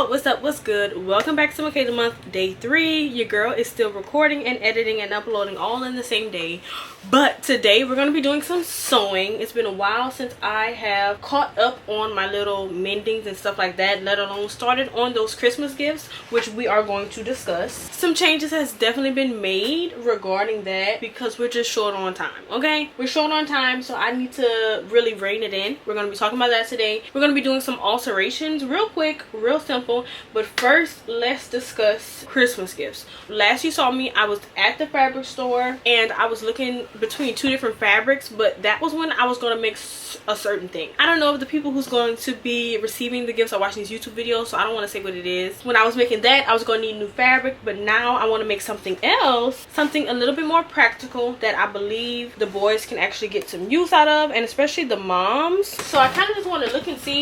y'all, what's up, what's good? Welcome back to Makayla month, day 3. Your girl is still recording and editing and uploading all in the same day, but today we're going to be doing some sewing. It's been a while since I have caught up on my little mendings and stuff like that, let alone started on those Christmas gifts, which we are going to discuss. Some changes has definitely been made regarding that because we're just short on time. Okay, we're short on time, so I need to really rein it in. We're going to be talking about that today. We're going to be doing some alterations real quick, real simple, but first let's discuss Christmas gifts. Last you saw me, I was at the fabric store and I was looking between two different fabrics, but that was when I was going to mix a certain thing. I don't know if the people who's going to be receiving the gifts are watching these YouTube videos, so I don't want to say what it is. When I was making that, I was going to need new fabric, but now I want to make something else, something a little bit more practical that I believe the boys can actually get some use out of, and especially the moms. So I kind of just want to look and see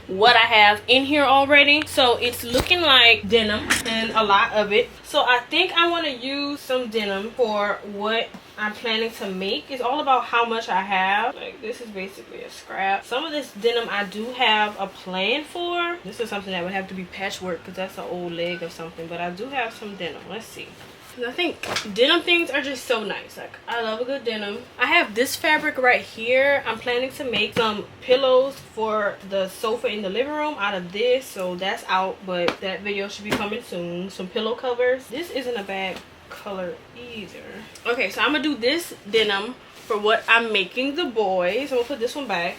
what I have in here already. So it's looking like denim and a lot of it. So I think I want to use some denim for what I'm planning to make. It's all about how much I have. Like, this is basically a scrap. Some of this denim I do have a plan for. This is something that would have to be patchwork because that's an old leg or something, but I do have some denim. Let's see. I think denim things are just so nice. Like, I love a good denim. I have this fabric right here. I'm planning to make some pillows for the sofa in the living room out of this, so that's out, but that video should be coming soon. Some pillow covers. This isn't a bad color either. Okay, so I'm gonna do this denim for what I'm making the boys. I'm gonna put this one back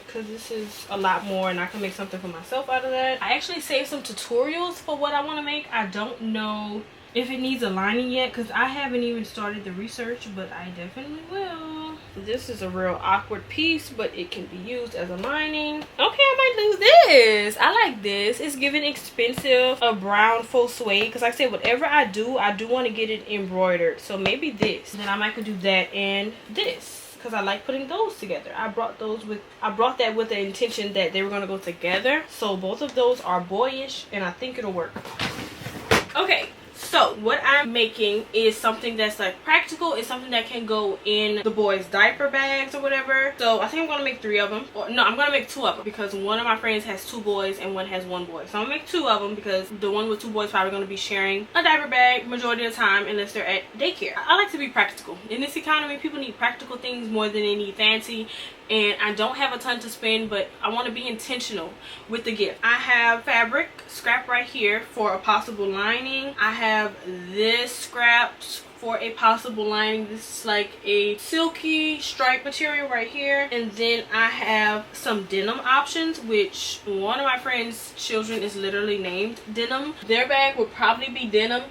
because this is a lot more and I can make something for myself out of that. I actually saved some tutorials for what I want to make. I don't know if it needs a lining yet because I haven't even started the research, but I definitely will. This is a real awkward piece, but it can be used as a lining. Okay, I might lose this. I like this. It's giving expensive, a brown faux suede, because like I said, whatever I do want to get it embroidered. So maybe this. Then I might could do that and this, because I like putting those together. I brought that with the intention that they were going to go together. So both of those are boyish and I think it'll work. Okay. So what I'm making is something that's like practical. It's something that can go in the boys' diaper bags or whatever. So I think I'm gonna make 3 of them. Or no, I'm gonna make 2 of them because one of my friends has 2 boys and one has 1 boy. So I'm gonna make 2 of them because the one with 2 boys probably gonna be sharing a diaper bag majority of the time unless they're at daycare. I like to be practical. In this economy, people need practical things more than they need fancy. And I don't have a ton to spend, but I want to be intentional with the gift. I have fabric scrap right here for a possible lining. I have this scrap for a possible lining. This is like a silky stripe material right here. And then I have some denim options, which one of my friend's children is literally named Denim. Their bag will probably be denim.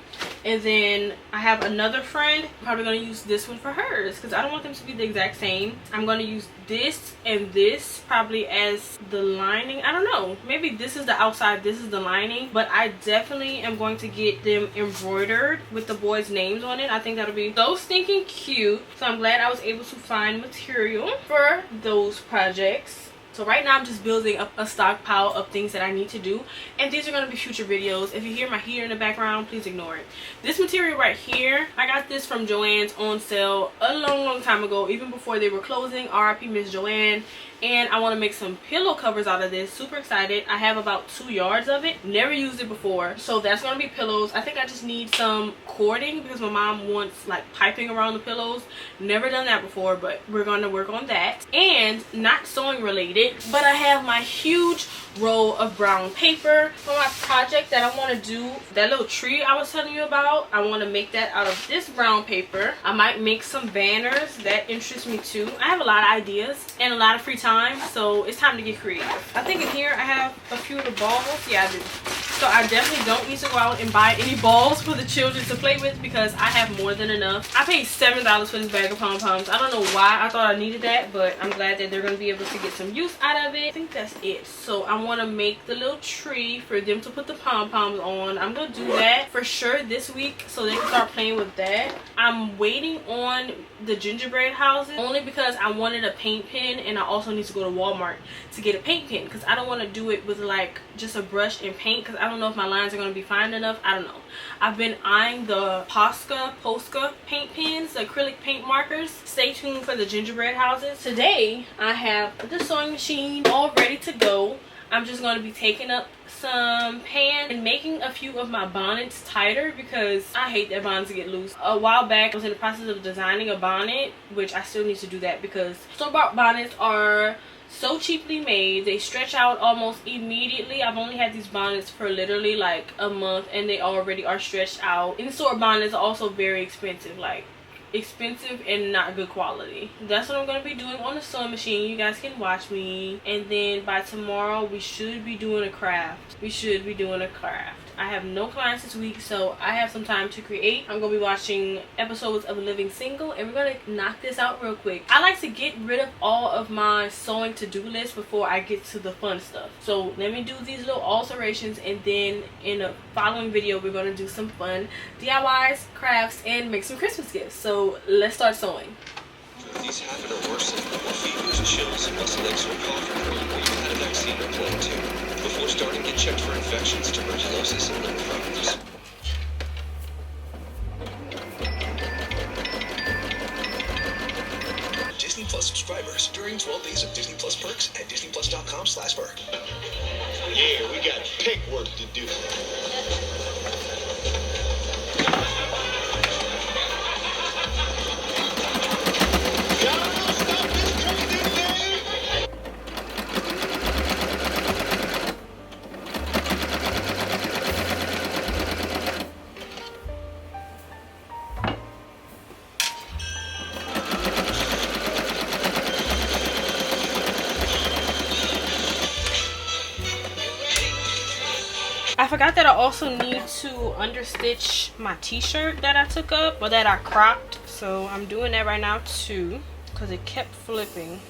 And then I have another friend, probably going to use this one for hers because I don't want them to be the exact same. I'm going to use this and this probably as the lining. I don't know, maybe this is the outside, this is the lining, but I definitely am going to get them embroidered with the boys' names on it. I think that'll be so stinking cute. So I'm glad I was able to find material for those projects. So right now I'm just building up a stockpile of things that I need to do, and these are going to be future videos. If you hear my heater in the background, please ignore it. This material right here, I got this from Joann's on sale a long time ago, even before they were closing. RIP Miss Joann. And I want to make some pillow covers out of this. Super excited. I have about 2 yards of it. Never used it before. So that's going to be pillows. I think I just need some cording because my mom wants like piping around the pillows. Never done that before, but we're going to work on that. And not sewing related, but I have my huge roll of brown paper for my project that I want to do. That little tree I was telling you about, I want to make that out of this brown paper. I might make some banners. That interests me too. I have a lot of ideas and a lot of free time, so it's time to get creative. I think in here I have a few of the balls. Yeah, I do. So I definitely don't need to go out and buy any balls for the children to play with because I have more than enough. I paid $7 for this bag of pom-poms. I don't know why I thought I needed that, but I'm glad that they're going to be able to get some use out of it. I think that's it. So I want to make the little tree for them to put the pom-poms on. I'm going to do that for sure this week so they can start playing with that. I'm waiting on the gingerbread houses only because I wanted a paint pen, and I also need to go to Walmart to get a paint pen because I don't want to do it with like just a brush and paint because I don't know if my lines are going to be fine enough. I don't know. I've been eyeing the Posca paint pens, the acrylic paint markers. Stay tuned for the gingerbread houses. Today I have the sewing machine all ready to go. I'm just going to be taking up some pants and making a few of my bonnets tighter because I hate that bonnets get loose. A while back I was in the process of designing a bonnet, which I still need to do that because store-bought bonnets are so cheaply made. They stretch out almost immediately. I've only had these bonnets for literally like a month and they already are stretched out. In-store bonnets are also very expensive, like expensive and not good quality. That's what I'm going to be doing on the sewing machine. You guys can watch me, and then by tomorrow we should be doing a craft. I have no clients this week, so I have some time to create. I'm going to be watching episodes of Living Single, and we're going to knock this out real quick. I like to get rid of all of my sewing to-do list before I get to the fun stuff. So let me do these little alterations, and then in a following video we're going to do some fun DIYs, crafts, and make some Christmas gifts. So let's start sewing. These happen or worsen with fevers, chills, muscle aches, or cough, or you had a vaccine or plan to. Before starting, get checked for infections, tuberculosis, and liver problems. Disney Plus subscribers during 12 days of Disney Plus perks at disneyplus.com/perk. Yeah, we got pig work to do. I forgot that I also need to understitch my t-shirt that I took up, or that I cropped. So I'm doing that right now too, because it kept flipping.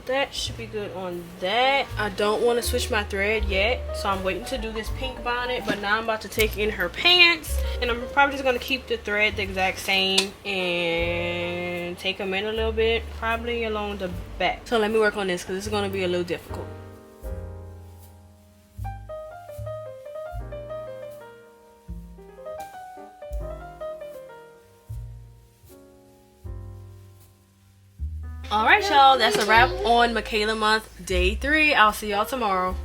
That should be good on that. I don't want to switch my thread yet, so I'm waiting to do this pink bonnet. But now I'm about to take in her pants, and I'm probably just going to keep the thread the exact same and take them in a little bit, probably along the back. So let me work on this because this is going to be a little difficult. Alright y'all, that's a wrap on Makayla month day 3. I'll see y'all tomorrow.